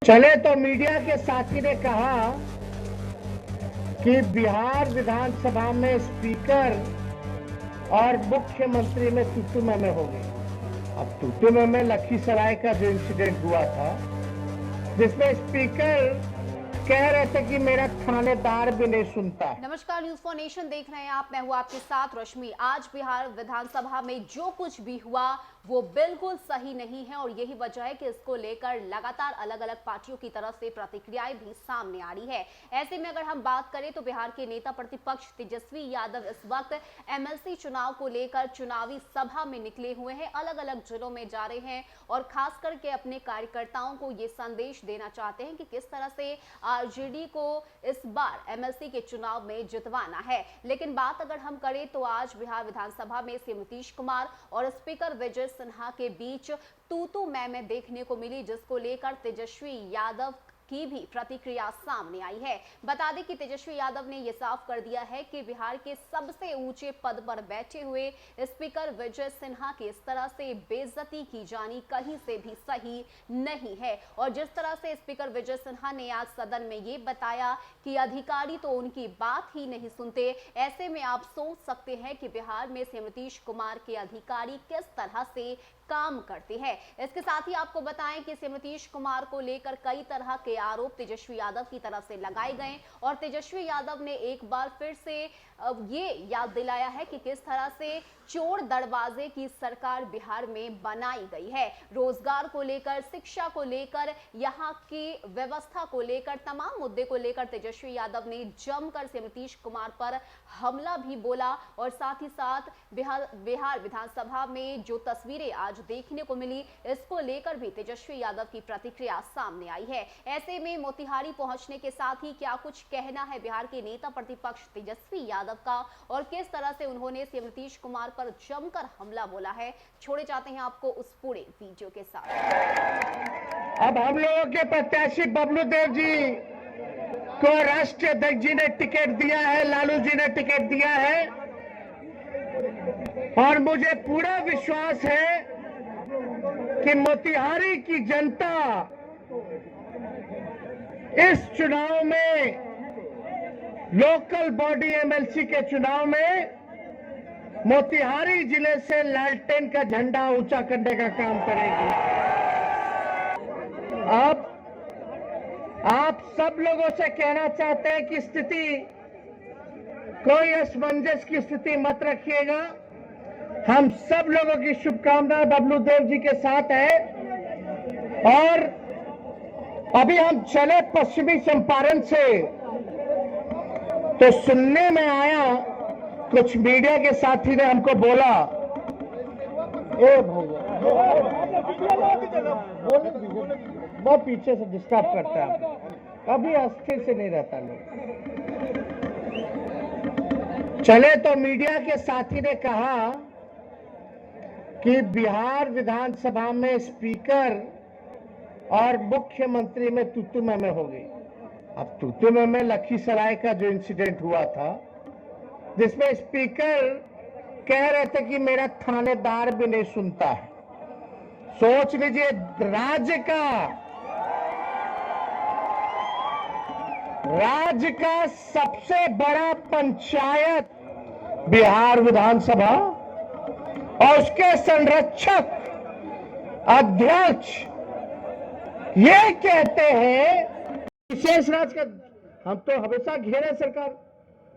चले तो मीडिया के साथी ने कहा कि बिहार विधानसभा में स्पीकर और मुख्यमंत्री में तू मैं हो गई। अब तू मैं लखीसराय का जो इंसिडेंट हुआ था, जिसमें स्पीकर कह रहे थे कि मेरा थानेदार भी नहीं सुनता है। नमस्कार, न्यूज फॉर नेशन देख रहे हैं आप। मैं हूं आपके साथ रश्मि। आज बिहार विधानसभा में जो कुछ भी हुआ वो बिल्कुल सही नहीं है और यही वजह है कि इसको लेकर लगातार अलग अलग पार्टियों की तरफ से प्रतिक्रियाएं भी सामने आ रही है। ऐसे में अगर हम बात करें तो बिहार के नेता प्रतिपक्ष तेजस्वी यादव इस वक्त एमएलसी चुनाव को लेकर चुनावी सभा में निकले हुए हैं, अलग अलग जिलों में जा रहे हैं और खास करके अपने कार्यकर्ताओं को ये संदेश देना चाहते हैं कि किस तरह से आरजेडी को इस बार एमएलसी के चुनाव में जितवाना है। लेकिन बात अगर हम करें तो आज बिहार विधानसभा में सीएम नीतीश कुमार और स्पीकर विजय सिन्हा के बीच तू मैं देखने को मिली, जिसको लेकर तेजस्वी यादव की भी प्रतिक्रिया सामने आई है। बता दें कि तेजस्वी यादव ने यह साफ कर दिया है कि बिहार के सबसे ऊंचे पद पर बैठे हुए स्पीकर विजय सिन्हा की इस तरह से बेइज्जती की जानी कहीं से भी सही नहीं है। और जिस तरह से स्पीकर विजय सिन्हा ने आज सदन में ये बताया कि अधिकारी तो उनकी बात ही नहीं सुनते, ऐसे में आप सोच सकते हैं कि बिहार में सीएम नीतीश कुमार के अधिकारी किस तरह से काम करते हैं। इसके साथ ही आपको बताएं कि सीएम नीतीश कुमार को लेकर कई तरह के आरोप तेजस्वी यादव की तरफ से लगाए गए और तेजस्वी यादव ने एक बार फिर से ये याद दिलाया है कि किस तरह से चोर दरवाजे की सरकार बिहार में बनाई गई है। रोजगार को लेकर, शिक्षा को लेकर, यहाँ की व्यवस्था को लेकर, तमाम मुद्दे को लेकर तेजस्वी यादव ने जमकर सीएम नीतीश कुमार पर हमला भी बोला और साथ ही साथ बिहार विधानसभा में जो तस्वीरें आज देखने को मिली, इसको लेकर भी तेजस्वी यादव की प्रतिक्रिया सामने आई है। ऐसे में मोतिहारी पहुंचने के साथ ही क्या कुछ कहना है बिहार के नेता प्रतिपक्ष तेजस्वी यादव का और किस तरह से उन्होंने सीएम नीतीश कुमार पर जमकर हमला बोला है, छोड़े जाते हैं आपको उस पूरे वीडियो के साथ। अब हम लोगों के प्रत्याशी बबलू देव जी को राष्ट्रीय अध्यक्ष जी ने टिकट दिया है, लालू जी ने टिकट दिया है और मुझे पूरा विश्वास है कि मोतिहारी की जनता इस चुनाव में, लोकल बॉडी एमएलसी के चुनाव में मोतिहारी जिले से लालटेन का झंडा ऊंचा करने का काम करेगी। अब आप सब लोगों से कहना चाहते हैं कि स्थिति, कोई असमंजस की स्थिति मत रखिएगा। हम सब लोगों की शुभकामनाएं बबलू देव जी के साथ है। और अभी हम चले पश्चिमी चंपारण से, तो सुनने में आया, कुछ मीडिया के साथी ने हमको बोला, ए भैया बहुत पीछे से डिस्टर्ब करता है, कभी अस्थिर से नहीं रहता लोग। चले तो मीडिया के साथी ने कहा कि बिहार विधानसभा में स्पीकर और मुख्यमंत्री में तू मैं हो गई। अब तू मैं लखीसराय का जो इंसिडेंट हुआ था, जिसमें स्पीकर कह रहे थे कि मेरा थानेदार भी नहीं सुनता है। सोच लीजिए, राज्य का सबसे बड़ा पंचायत बिहार विधानसभा और उसके संरक्षक अध्यक्ष ये कहते हैं विशेष राज्य का, हम तो हमेशा घेरे सरकार।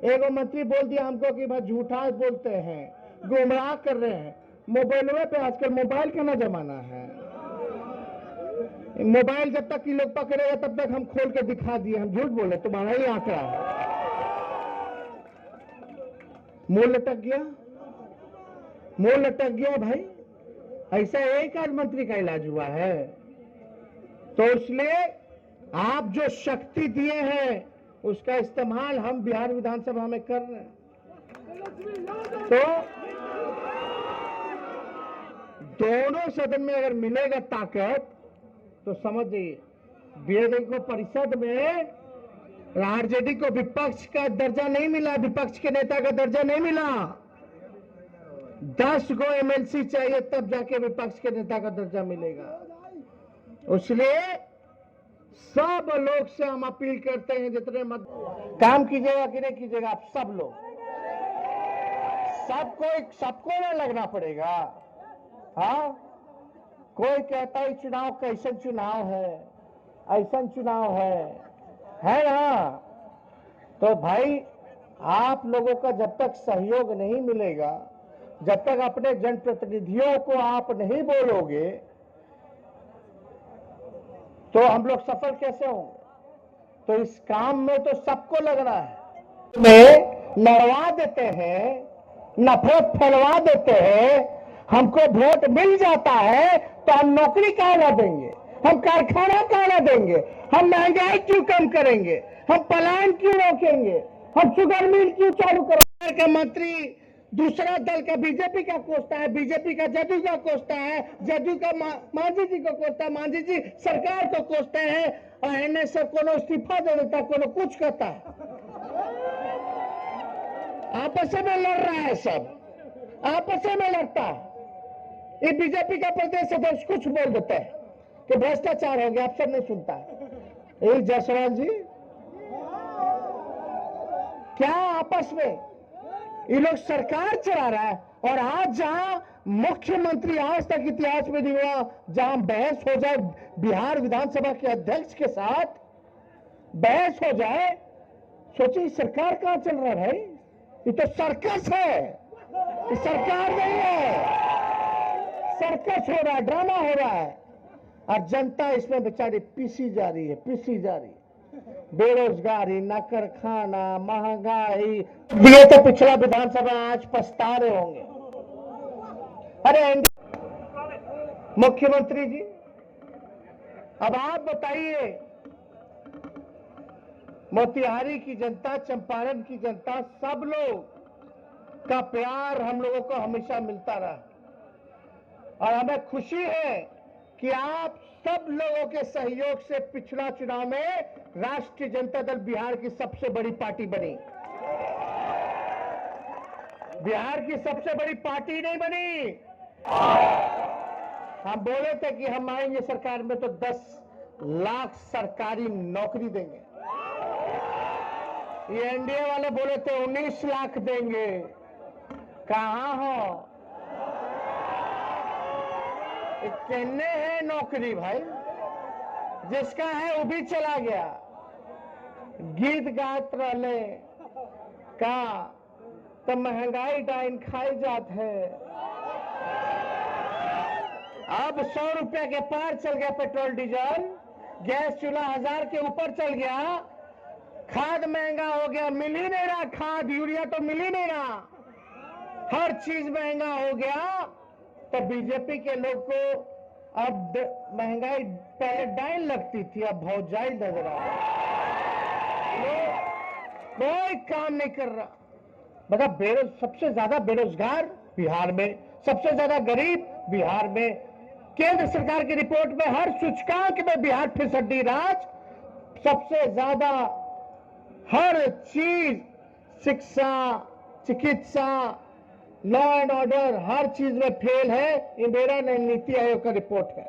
एगो मंत्री बोल दिया हमको कि भाई झूठा बोलते हैं, गुमराह कर रहे हैं। मोबाइल पे आजकल मोबाइल का ना जमाना है, मोबाइल जब तक कि लोग पकड़ेगा तब तक हम खोल के दिखा दिए हम झूठ बोले, तुम्हारा ही आंकड़ा है। मुंह लटक गया, मुंह लटक गया भाई। ऐसा एक आध मंत्री का इलाज हुआ है। तो इसलिए आप जो शक्ति दिए हैं उसका इस्तेमाल हम बिहार विधानसभा में कर रहे हैं। तो दोनों सदन में अगर मिलेगा ताकत तो समझ जाइए, बीजेपी को परिषद में आरजेडी को विपक्ष का दर्जा नहीं मिला, विपक्ष के नेता का दर्जा नहीं मिला। 10 गो एमएलसी चाहिए तब जाके विपक्ष के नेता का दर्जा मिलेगा। इसलिए सब लोग से हम अपील करते हैं, जितने मत काम कीजिएगा कि नहीं कीजिएगा, आप सब लोग, सबको ना लगना पड़ेगा। हाँ, कोई कहता है चुनाव कैसन चुनाव है, ऐसा चुनाव है ना। तो भाई आप लोगों का जब तक सहयोग नहीं मिलेगा, जब तक अपने जनप्रतिनिधियों को आप नहीं बोलोगे, तो हम लोग सफल कैसे होंगे? तो इस काम में तो सबको लगना है। में लड़वा देते हैं, नफरत फैलवा देते हैं, हमको वोट मिल जाता है तो हम नौकरी कहां ना देंगे, हम कारखाना कहां ना देंगे, हम महंगाई क्यों कम करेंगे, हम पलायन क्यों रोकेंगे, हम शुगर मिल क्यों चालू करेंगे? का मंत्री दूसरा दल का बीजेपी का कोसता है, बीजेपी का जदयू का कोसता है, जदयू का मांझी जी को कोसता है, मांझी जी सरकार को कोसते हैं, और एने से कोनो इस्तीफा दे देता, कोनो कुछ कहता है। आपस में लड़ रहा है, सब आपस में लड़ता है। ये बीजेपी का प्रदेश अध्यक्ष कुछ बोल देता है कि भ्रष्टाचार हो गया, आप सब नहीं सुनता है। यही जायसवाल जी क्या आपस में ये लोग सरकार चला रहा है, और आज जहां मुख्यमंत्री आज तक इतिहास में नहीं हुआ, जहां बहस हो जाए बिहार विधानसभा के अध्यक्ष के साथ बहस हो जाए, सोचिए सरकार कहां चल रहा है भाई? ये तो सर्कस है, ये सरकार नहीं है, सर्कस हो रहा है, ड्रामा हो रहा है, और जनता इसमें बेचारी पीसी जा रही है, पीसी जा रही है। बेरोजगारी, नकर खाना, महंगाई, ये तो पिछला विधानसभा आज पछता रहे होंगे। अरे मुख्यमंत्री जी, अब आप बताइए, मोतिहारी की जनता, चंपारण की जनता, सब लोग का प्यार हम लोगों को हमेशा मिलता रहा, और हमें खुशी है कि आप सब लोगों के सहयोग से पिछला चुनाव में राष्ट्रीय जनता दल बिहार की सबसे बड़ी पार्टी बनी। बिहार की सबसे बड़ी पार्टी नहीं बनी। हम बोले थे कि हम आएंगे सरकार में तो 10 लाख सरकारी नौकरी देंगे। ये एनडीए वाले बोले थे 19 लाख देंगे। कहां हो? कहने है नौकरी भाई, जिसका है वो भी चला गया। गीत गात रहे का तो महंगाई डाइन खाई जात है। अब 100 रुपया के पार चल गया पेट्रोल डीजल, गैस चूल्हा 1000 के ऊपर चल गया, खाद महंगा हो गया, मिल ही नहीं रहा, खाद यूरिया तो मिल ही नहीं रहा, हर चीज महंगा हो गया। तो बीजेपी के लोग को अब महंगाई पहले डाइन लगती थी, अब भौजाई नजर आ रहा, कोई काम नहीं कर रहा। मतलब सबसे ज्यादा बेरोजगार बिहार में, सबसे ज्यादा गरीब बिहार में। केंद्र सरकार की रिपोर्ट में हर सूचकांक में बिहार फिसड्डी राज, सबसे ज्यादा हर चीज, शिक्षा, चिकित्सा, लॉ एंड ऑर्डर, हर चीज में फेल है। ये मेरा नहीं, नीति आयोग का रिपोर्ट है।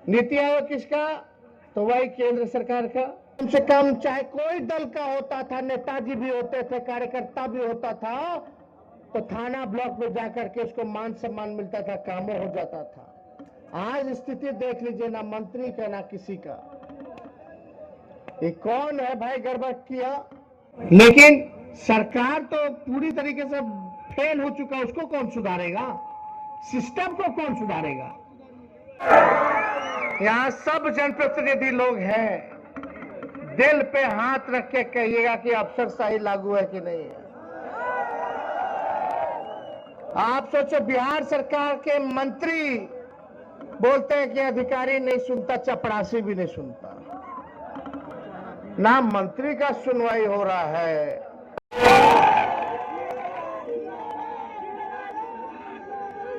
नीति आयोग किसका? तो वही केंद्र सरकार का। कम से कम चाहे कोई दल का होता था, नेताजी भी होते थे, कार्यकर्ता भी होता था, तो थाना ब्लॉक में जाकर के उसको मान सम्मान मिलता था, कामों हो जाता था। आज स्थिति देख लीजिए, ना मंत्री का ना किसी का। ये कौन है भाई गड़बड़ किया? लेकिन सरकार तो पूरी तरीके से फेल हो चुका, उसको कौन सुधारेगा? सिस्टम को कौन सुधारेगा? यहां सब जनप्रतिनिधि लोग हैं, दिल पे हाथ रख के कहिएगा कि अफसरशाही लागू है कि नहीं है। आप सोचो, बिहार सरकार के मंत्री बोलते हैं कि अधिकारी नहीं सुनता, चपरासी भी नहीं सुनता, ना मंत्री का सुनवाई हो रहा है।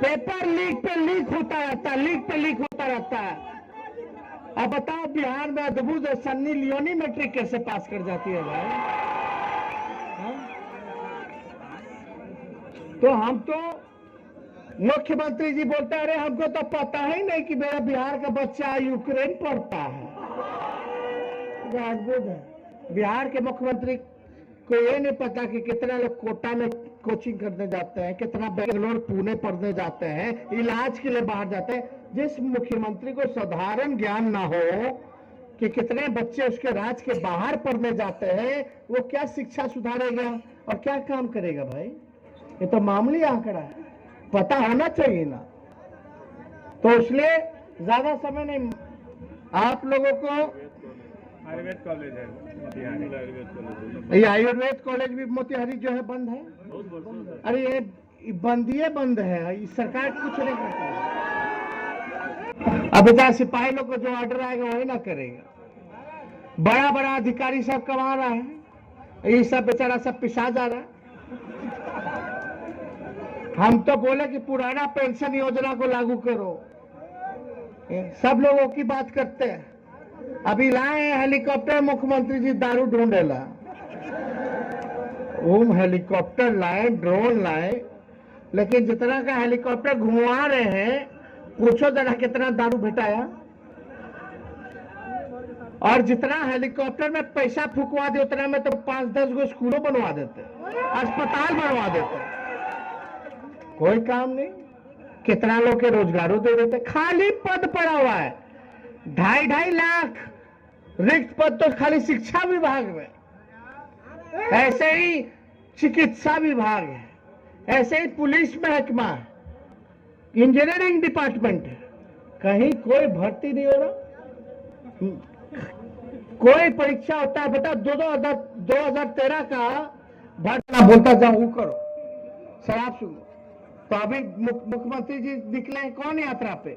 पेपर लीक पे लीक होता रहता है, लीक पे लीक होता रहता है। अब बताओ, बिहार में अद्भुत सन्नी लियोनी मैट्रिक कैसे पास कर जाती है भाई? तो हम तो मुख्यमंत्री जी बोलते हैं, अरे हमको तो पता ही नहीं कि मेरा बिहार का बच्चा यूक्रेन पढ़ता है। जो अद्भुत है। बिहार के मुख्यमंत्री को ये नहीं पता कि कितना लोग कोटा में कोचिंग करने जाते हैं, कितना बेंगलोर पुणे पढ़ने जाते हैं, इलाज के लिए बाहर जाते हैं। जिस मुख्यमंत्री को साधारण ज्ञान ना हो कि कितने बच्चे उसके राज्य के बाहर पढ़ने जाते हैं, वो क्या शिक्षा सुधारेगा और क्या काम करेगा भाई? ये तो मामूली आंकड़ा है, पता होना चाहिए ना। तो इसलिए ज्यादा समय नहीं, आप लोगों को आयुर्वेद कॉलेज है मोतिहारी, आयुर्वेद कॉलेज ये आयुर्वेद कॉलेज भी मोतिहारी जो है बंद है। अरे ये बंद है, ये सरकार कुछ नहीं करती। अब बेटा सिपाही लोग को जो ऑर्डर आएगा वही ना करेगा। बड़ा बड़ा अधिकारी सब कमा रहा है, ये सब बेचारा सब पिसा जा रहा है। हम तो बोले कि पुराना पेंशन योजना को लागू करो, सब लोगों की बात करते हैं। अभी लाए हैं हेलीकॉप्टर, मुख्यमंत्री जी दारू ढूंढेला। वो हेलीकॉप्टर लाए, ड्रोन लाए, लेकिन जितना का हेलीकॉप्टर घुमा रहे हैं, पूछो जरा कितना दारू भेटाया। और जितना हेलीकॉप्टर में पैसा फूकवा दे उतना में तो 5-10 गो स्कूलों बनवा देते, अस्पताल बनवा देते, कोई काम नहीं। कितना लोग के रोजगारों दे देते, खाली पद पड़ा हुआ है 2.5 लाख रिक्त पद तो खाली शिक्षा विभाग में, ऐसे ही चिकित्सा विभाग है, ऐसे ही पुलिस महकमा, इंजीनियरिंग डिपार्टमेंट है, कहीं कोई भर्ती नहीं हो रहा। कोई परीक्षा होता है बेटा 2013 का भर्ती बोलता जाओ वो करो, शराब सुनो। तो अभी मुख्यमंत्री जी निकले हैं कौन यात्रा पे?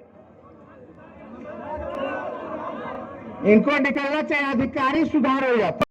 इनको निकलना चाहिए, अधिकारी सुधार हो जाता।